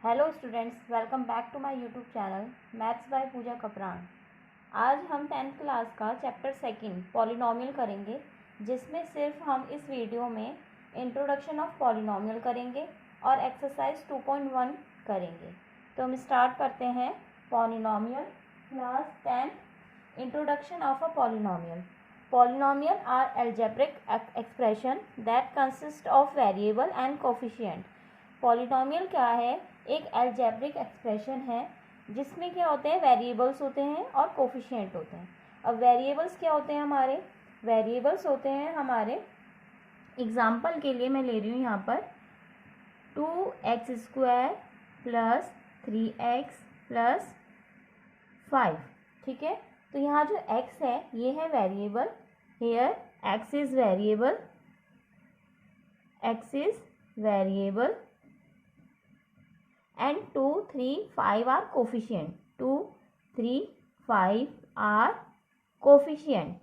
Hello students, welcome back to my YouTube channel maths by Pooja Kapran. आज हम 10th class का chapter second polynomial करेंगे, जिसमें सिर्फ हम इस वीडियो में इंट्रोडक्शन ऑफ पॉलिनॉमियल करेंगे और एक्सरसाइज 2.1 करेंगे। तो हम स्टार्ट करते हैं। Polynomial class 10 introduction of a polynomial. Polynomial are algebraic expression that consist of variable and coefficient। Polynomial क्या है? एक एल्जेब्रिक एक्सप्रेशन है जिसमें क्या होते हैं, वेरिएबल्स होते हैं और कोफिशिएंट होते हैं। अब वेरिएबल्स क्या होते हैं हमारे? वेरिएबल्स होते हैं हमारे, एग्जाम्पल के लिए मैं ले रही हूँ यहाँ पर 2x² प्लस 3x प्लस 5। ठीक है, तो यहाँ जो x है ये है variable. Here x is variable, x is variable and 2, 3, 5 are coefficient. 2, 3, 5 are coefficient।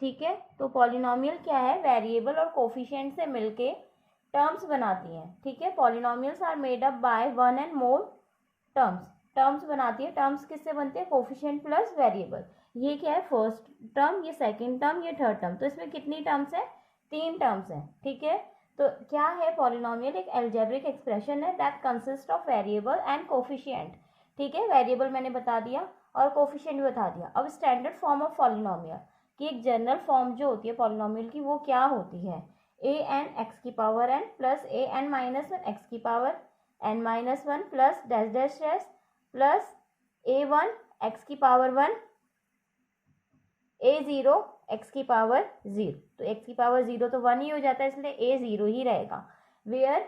ठीक है, तो पॉलिनॉमियल क्या है? वेरिएबल और कोफिशिएंट से मिलके टर्म्स बनाती हैं। ठीक है, polynomials are made up by one and more terms बनाती है। टर्म्स किससे बनते हैं? Coefficient plus variable. ये क्या है? फर्स्ट टर्म, ये सेकंड टर्म, ये थर्ड टर्म। तो इसमें कितनी टर्म्स है? 3 टर्म्स हैं। ठीक है, तो क्या है पॉलिनॉमियल? एक एल्जेब्रिक एक्सप्रेशन है that consist of variable and coefficient. ठीक है, वेरिएबल मैंने बता दिया और कोफिशिएंट भी बता दिया। अब स्टैंडर्ड फॉर्म ऑफ पॉलिनॉमियल की एक जनरल फॉर्म जो होती है पॉलिनॉमियल की, वो क्या होती है? ए एन एक्स की power n plus a n minus one x की power n minus one plus dash dash dash plus a one x की power one a zero x की पावर 0। तो एक्स की पावर 0 तो 1 ही हो जाता है, इसलिए ए 0 ही रहेगा। Where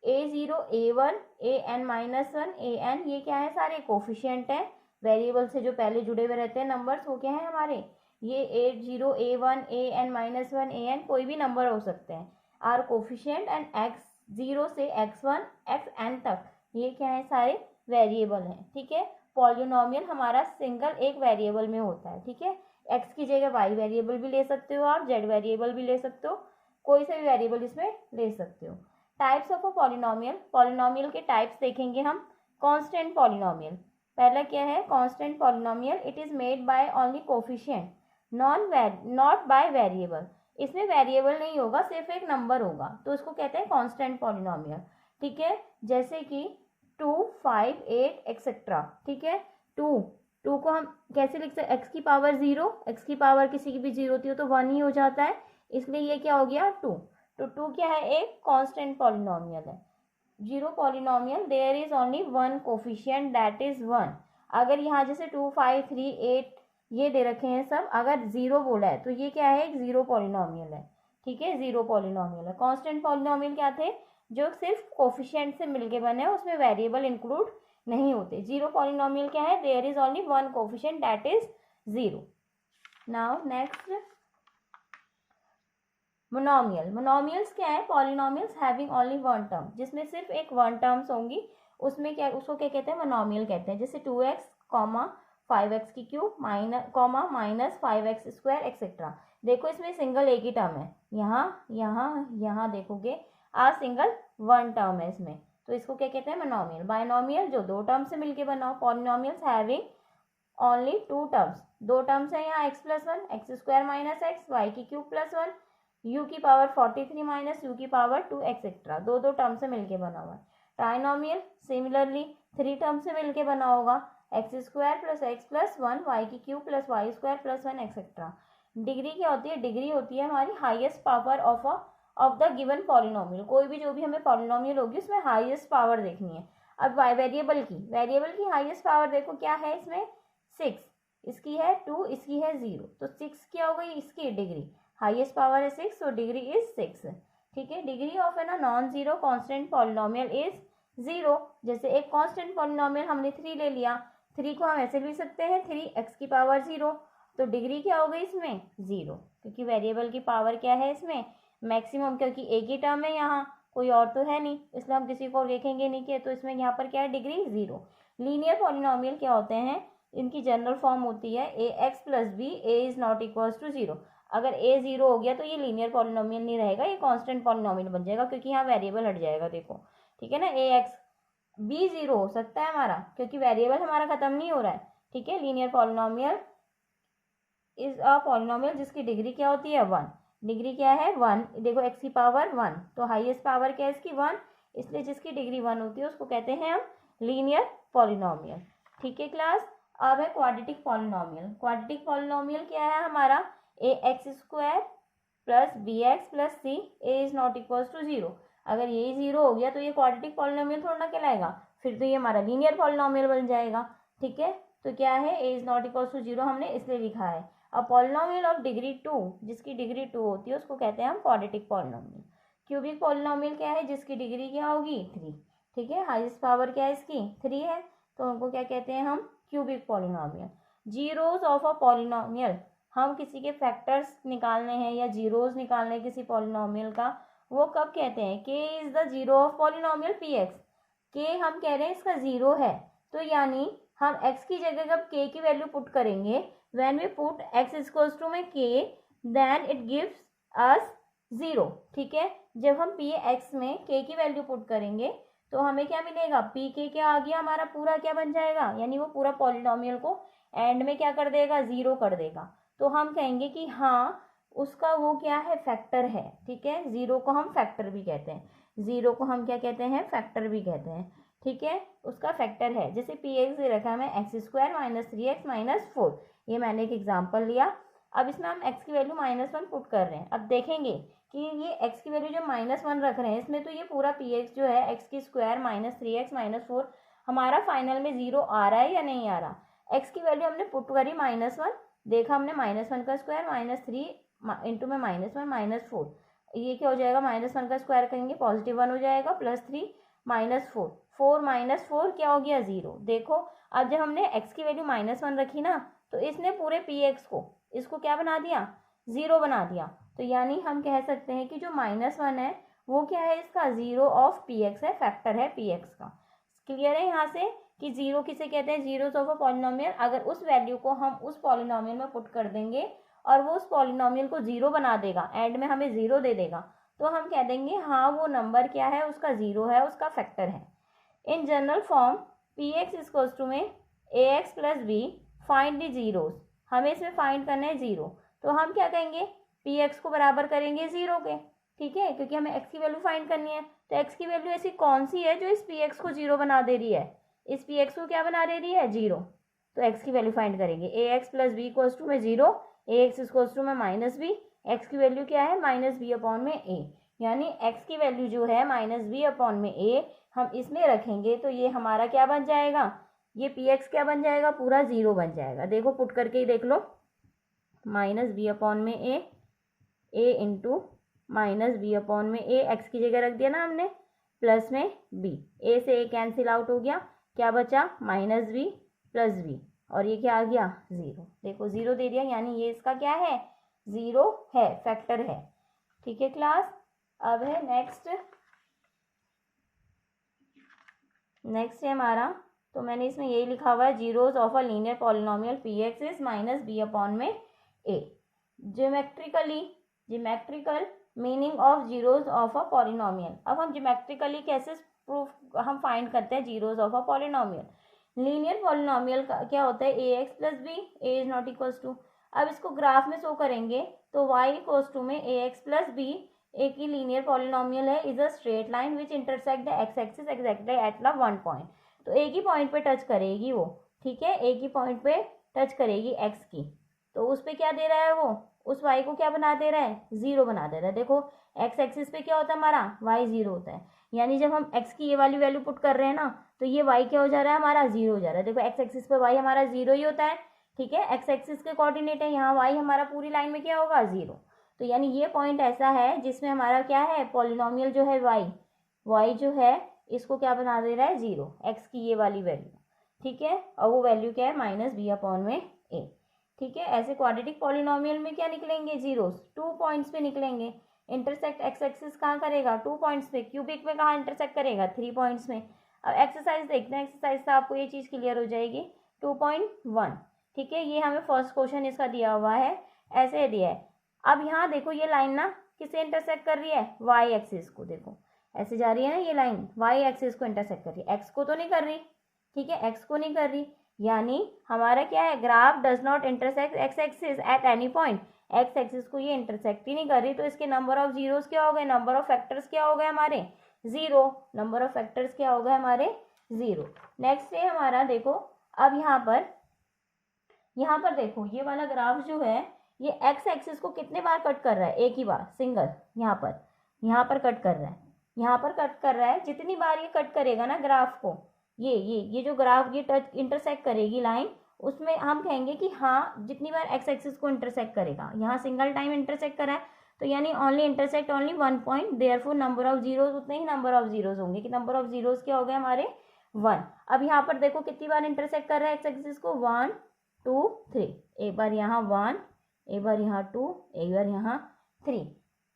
a 0 a 1 a n minus one a n, ये क्या है? सारे कोफिशिएंट हैं। वेरिएबल से जो पहले जुड़े हुए रहते हैं नंबर्स, वो क्या है हमारे? ये ए 0 a 1 a n minus one a N कोई भी नंबर हो सकते हैं, आर कोफिशिएंट। एंड एक्स 0 से x1 xn तक ये क्या है? सारे वेरिएबल हैं। ठीक है, पॉलिनॉमियल हमारा सिंगल एक वेरिएबल में होता है। ठीक है, x की जगह y वेरिएबल भी ले सकते हो आप, z वेरिएबल भी ले सकते हो, कोई सा भी वेरिएबल इसमें ले सकते हो। Types of a polynomial. Polynomial के टाइप्स देखेंगे हम। कांस्टेंट पॉलिनॉमियल, पहला क्या है? Constant polynomial, it is made by only coefficient not by variable. इसमें वेरिएबल नहीं होगा, सिर्फ एक नंबर होगा, तो इसको कहते हैं कांस्टेंट पॉलिनॉमियल। ठीक है, जैसे कि 2, 5, 8 एक्सेट्रा। ठीक है, 2 को हम कैसे लिख सकते? एक्स की पावर 0, एक्स की पावर किसी की भी 0 होती है तो 1 ही हो जाता है, इसलिए ये क्या हो गया? 2। तो 2 क्या है? एक कांस्टेंट पॉलिनॉमियल है। 0 polynomial, there is only one coefficient that is 1। अगर यहाँ जैसे 2, 5, 3, 8 ये दे रखे हैं सब, अगर 0 बोला है तो ये क्या है? एक 0 पॉलिनॉमियल है। ठीक है, 0 पॉलिनॉमियल है। कांस्टेंट पॉलिनॉमियल क्या थे? जो सिर्फ कोफिशिएंट से मिलके बने हैं, उसमें वेरिएबल इंक्लूड नहीं होते। 0 पॉलिनॉमियल क्या है? There is only one coefficient that is 0। Now next, monomial. Monomials क्या है? Polynomials having only one term, जिसमें सिर्फ एक वन टर्म्स होंगी, उसमें क्या, उसको क्या कहते हैं? मोनोमियल कहते हैं। जैसे 2x, 5x की cube minus 5x square etcetera. देखो इसमें सिंगल एक ही टर्म है, यहाँ देखोगे आ सिंगल वन टर्म है इसमें, तो इसको क्या कहते हैं? मोनोमियल। बाइनोमियल, जो 2 टर्म से मिलके बना हो। Polynomials having only 2 terms, 2 terms है यहाँ, x plus one x square minus x y की क्यूब प्लस वन यू की पावर 43 माइनस यू की पावर 2 एक्सेट्रा। 2 टर्म से मिलके बना हुआ है। ट्राइनोमियल सिमिलरली 3 टर्म से मिलके बना होगा, x square plus x plus one y की cube plus y square plus one etcetera. Degree क्या होती है? डिग्री होती है हमारी highest power of the given polynomial. कोई भी जो भी हमें पॉलिनॉमियल होगी उसमें हाईएस्ट पावर देखनी है। अब वेरिएबल की हाईएस्ट पावर देखो क्या है इसमें? 6, इसकी है 2, इसकी है 0, तो 6 क्या हो गई? इसकी डिग्री, हाईएस्ट पावर है 6, तो डिग्री इज 6। ठीक है, डिग्री ऑफ है ना non zero constant polynomial is 0। जैसे एक कांस्टेंट पॉलिनॉमियल हमने 3 ले लिया, 3 को हम ऐसे लिख सकते हैं 3x की पावर 0, तो डिग्री क्या हो गई इसमें? 0, क्योंकि वेरिएबल की पावर क्या है इसमें? मैक्सिमम, क्योंकि एक ही टर्म है यहाँ, कोई और तो है नहीं, इसलिए हम किसी को देखेंगे नहीं कि, तो इसमें यहाँ पर क्या है? डिग्री 0। लीनियर पॉलिनॉमियल क्या होते हैं? इनकी जनरल फॉर्म होती है a x plus b a is not equals to 0। अगर ए 0 हो गया तो ये लीनियर पॉलिनॉमियल नहीं रहेगा, ये कांस्टेंट पॉलिनॉमियल बन जाएगा, क्योंकि यहाँ वेरिएबल हट जाएगा। देखो ठीक है ना। ए एक्स बी 0 हो सकता है हमारा, क्योंकि वेरिएबल हमारा खत्म नहीं हो रहा है, ठीक है। Linear polynomial is a polynomial जिसकी डिग्री क्या होती है 1। डिग्री क्या है 1, देखो एक्स की पावर 1, तो हाईएस्ट पावर क्या है इसकी 1, इसलिए जिसकी डिग्री 1 होती है उसको कहते हैं हम लीनियर पॉलिनोमियल, ठीक है क्लास। अब है क्वाड्रेटिक पॉलिनोमियल। क्वाड्रेटिक पॉलिनोमियल क्या है हमारा, a x square plus b x plus c a is not equals to 0। अगर ये 0 हो गया तो ये क्वाड्रेटिक पॉलिनोमियल थोड़ा ना कहलाएगा, फिर तो ये हमारा लीनियर पॉलिनोमियल बन जाएगा, ठीक है। तो क्या है, ए इज नॉट इक्वल्स टू 0 हमने इसलिए लिखा है। अब पॉलिनोमियल ऑफ डिग्री 2, जिसकी डिग्री 2 होती है उसको कहते हैं हम क्वाड्रेटिक पॉलिनोमियल। क्यूबिक पॉलिनोमियल क्या है, जिसकी डिग्री क्या होगी 3, ठीक है। हाईएस्ट पावर क्या है इसकी 3 है, तो उनको क्या कहते हैं हम cubic polynomial. Zeros of a polynomial, हम किसी के फैक्टर्स निकालने हैं या जीरोस निकालने हैं किसी पॉलिनोमियल का, वो कब कहते हैं, के is the zero of polynomial p x. के हम कह रहे हैं इसका 0 है, तो यानी हम x की जगह जब k की वैल्यू पुट करेंगे, when we put x equals to में k, then it gives us 0, ठीक है। जब हम p x में k की वैल्यू पुट करेंगे तो हमें क्या मिलेगा, पी के क्या आ गया हमारा पूरा क्या बन जाएगा, यानी वो पूरा पॉलिनोमियल को एंड में क्या कर देगा 0 कर देगा। तो हम कहेंगे कि हाँ उसका वो क्या है फैक्टर है, ठीक है। 0 को हम फैक्टर भी कहते हैं, 0 को हम क्या कहते हैं फैक्टर भी कहते हैं, ठीक है। उसका फैक्टर है, जैसे पी एक्स दे रखा है हमें x square minus 3x minus 4, ये मैंने एक एग्जाम्पल लिया। अब इसमें हम x की वैल्यू -1 पुट कर रहे हैं। अब देखेंगे कि ये x की वैल्यू जो -1 रख रहे हैं इसमें तो ये पूरा पी एक्स जो है एक्स की स्क्वायर माइनस 3x माइनस 4 हमारा फाइनल में 0 आ रहा है या नहीं आ रहा। x की वैल्यू हमने पुट करी -1, देखा हमने -1 का स्क्वायर -3 इंटू में -1 -4, ये क्या हो जाएगा -1 का स्क्वायर करेंगे +1 हो जाएगा, +3 -4, 4 -4 क्या हो गया 0। देखो अब जब हमने x की वैल्यू -1 रखी ना, तो इसने पूरे पी एक्स को इसको क्या बना दिया 0 बना दिया। तो यानी हम कह सकते हैं कि जो -1 है वो क्या है इसका 0 ऑफ पी एक्स है, फैक्टर है पी एक्स का। क्लियर है यहाँ से कि 0 किसे कहते हैं, जीरोस ऑफ अ पॉलिनोमियल। अगर उस वैल्यू को हम उस पॉलिनोमियल में पुट कर देंगे और वो उस पॉलिनोमियल को 0 बना देगा, एंड में हमें 0 दे देगा, तो हम कह देंगे हाँ वो नंबर क्या है उसका 0 है, उसका फैक्टर है। In general form p x equals to में a x plus b, find the zeros, हमें इसमें फाइंड करना है 0, तो हम क्या कहेंगे पी एक्स को बराबर करेंगे 0 के, ठीक है, क्योंकि हमें x की वैल्यू फाइंड करनी है। तो x की वैल्यू ऐसी कौन सी है जो इस पी एक्स को 0 बना दे रही है, इस पी एक्स को क्या बना दे रही है 0, तो x की वैल्यू फाइंड करेंगे। A x plus b equals to में 0, ए एक्स इक्वल्स टू में -b, x की वैल्यू क्या है -b अपॉन में a, यानी x की वैल्यू जो है -b अपॉन में a हम इसमें रखेंगे तो ये हमारा क्या बन जाएगा, ये पी एक्स क्या बन जाएगा पूरा 0 बन जाएगा। देखो पुट करके ही देख लो, -b अपॉन में a इंटू -b अपॉन में a, x की जगह रख दिया ना हमने, प्लस में b, a से a कैंसिल आउट हो गया, क्या बचा -b प्लस b, और ये क्या आ गया 0। देखो 0 दे दिया, यानी ये इसका क्या है 0 है, फैक्टर है, ठीक है क्लास। अब है नेक्स्ट है हमारा, तो मैंने इसमें यही लिखा हुआ है zeros of a linear polynomial p x is -b upon में a। Geometrical meaning of zeros of a polynomial. अब हम ज्योमेट्रिकली कैसे प्रूफ हम फाइंड करते हैं zeros of a polynomial. Linear polynomial का क्या होता है a x plus b, a is not equals to, अब इसको ग्राफ में शो करेंगे तो y इक्वल्स टू में ए एक्स प्लस बी, एक ही लीनियर पॉलिनोमियल है, is a straight line which intersect the x axis exactly at the one point. तो एक ही पॉइंट पे टच करेगी वो, ठीक है, एक ही पॉइंट पे टच करेगी एक्स की, तो उस पे क्या दे रहा है वो, उस y को क्या बना दे रहा है 0 बना दे रहा है। देखो x एक्सिस पे क्या होता है हमारा y 0 होता है, यानी जब हम x की ये वाली वैल्यू पुट कर रहे हैं ना तो ये y क्या हो जा रहा है हमारा 0 हो जा रहा है। देखो x एक्सिस पे y हमारा 0 ही होता है, ठीक है, x एक्सिस के कोऑर्डिनेट है, यहाँ y हमारा पूरी लाइन में क्या होगा 0। तो यानी ये पॉइंट ऐसा है जिसमें हमारा क्या है पॉलिनोमियल जो है y जो है इसको क्या बना दे रहा है 0, x की ये वाली वैल्यू, ठीक है, और वो वैल्यू क्या है -b अपॉन में a, ठीक है। ऐसे क्वाड्रेटिक पॉलिनोमियल में क्या निकलेंगे जीरोस 2 पॉइंट्स पे निकलेंगे। इंटरसेक्ट एक्स एक्सिस कहाँ करेगा 2 पॉइंट्स पे, क्यूबिक में कहाँ इंटरसेक्ट करेगा 3 पॉइंट्स में। अब एक्सरसाइज देखते हैं, एक्सरसाइज से आपको ये चीज़ क्लियर हो जाएगी। 2.1, ठीक है, ये हमें फर्स्ट क्वेश्चन इसका दिया हुआ है, ऐसे दिया है। अब यहाँ देखो ये लाइन ना किसे इंटरसेक्ट कर रही है y एक्सिस को, देखो ऐसे जा रही है ना ये लाइन, वाई एक्सिस को इंटरसेक्ट कर रही है, एक्स को तो नहीं कर रही, ठीक है, एक्स को नहीं कर रही, यानी हमारा क्या है, graph does not intersect x axis at any point, x axis को ये इंटरसेक्ट ही नहीं कर रही, तो इसके नंबर ऑफ जीरोस क्या हो गए, नंबर ऑफ फैक्टर्स क्या हो गए हमारे, जीरो, नंबर ऑफ फैक्टर्स क्या हो गए हमारे, जीरो। नेक्स्ट है हमारा, देखो अब यहाँ पर देखो ये वाला ग्राफ जो है ये एक्स एक्सिस को कितने बार कट कर रहा है, एक ही बार, सिंगल, यहाँ पर कट कर रहा है, यहाँ पर कट कर रहा है, जितनी बार ये कट करेगा ना ग्राफ को, ये जो ग्राफ ये टच इंटरसेक्ट करेगी लाइन, उसमें हम कहेंगे कि हाँ जितनी बार एक्स एक्सिस को इंटरसेक्ट करेगा, यहाँ सिंगल टाइम इंटरसेक्ट करा है तो यानी only intersect only one point, therefore number of zeros उतने ही नंबर ऑफ जीरोज होंगे, कि नंबर ऑफ जीरोज क्या हो गए हमारे, वन। अब यहाँ पर देखो कितनी बार इंटरसेक्ट कर रहा है एक्स एक्सिस को, 1 2 3, एक बार यहाँ 1, एक बार यहाँ 2, एक बार यहाँ 3,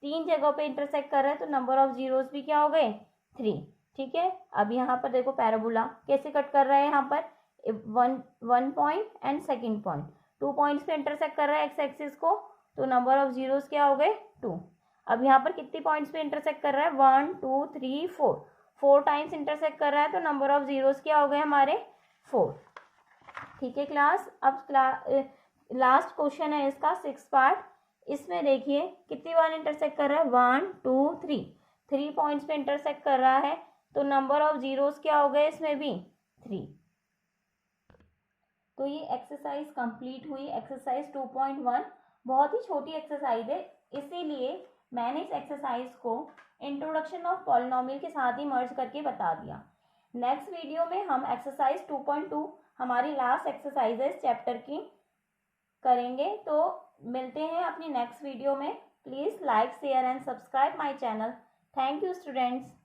3 जगहों पे इंटरसेक्ट कर रहा है, तो नंबर ऑफ जीरोज भी क्या हो गए, 3, ठीक है। अब यहाँ पर देखो पैराबोला कैसे कट कर रहा है, यहाँ पर one point and second point, 2 points पे इंटरसेक्ट कर रहा है एक्स एक्सिस को, तो नंबर ऑफ जीरोस क्या हो गए, 2। अब यहाँ पर कितनी पॉइंट्स पे इंटरसेक्ट कर रहा है, 1 2 3 4, 4 टाइम्स इंटरसेक्ट कर रहा है, तो नंबर ऑफ जीरोस क्या हो गए हमारे, 4, ठीक है क्लास। अब लास्ट क्वेश्चन है इसका 6 पार्ट, इसमें देखिए कितनी बार इंटरसेक्ट कर रहा है, 1 2 3, 3 पॉइंट्स पे इंटरसेक्ट कर रहा है, तो नंबर ऑफ जीरोस क्या हो गए इसमें भी, 3। तो ये एक्सरसाइज कंप्लीट हुई, एक्सरसाइज 2.1 बहुत ही छोटी एक्सरसाइज है, इसीलिए मैंने इस एक्सरसाइज को इंट्रोडक्शन ऑफ पॉलिनोमियल के साथ ही मर्ज करके बता दिया। नेक्स्ट वीडियो में हम एक्सरसाइज 2.2 हमारी लास्ट एक्सरसाइज है इस चैप्टर की करेंगे, तो मिलते हैं अपनी नेक्स्ट वीडियो में। Please like share and subscribe my channel. Thank you students.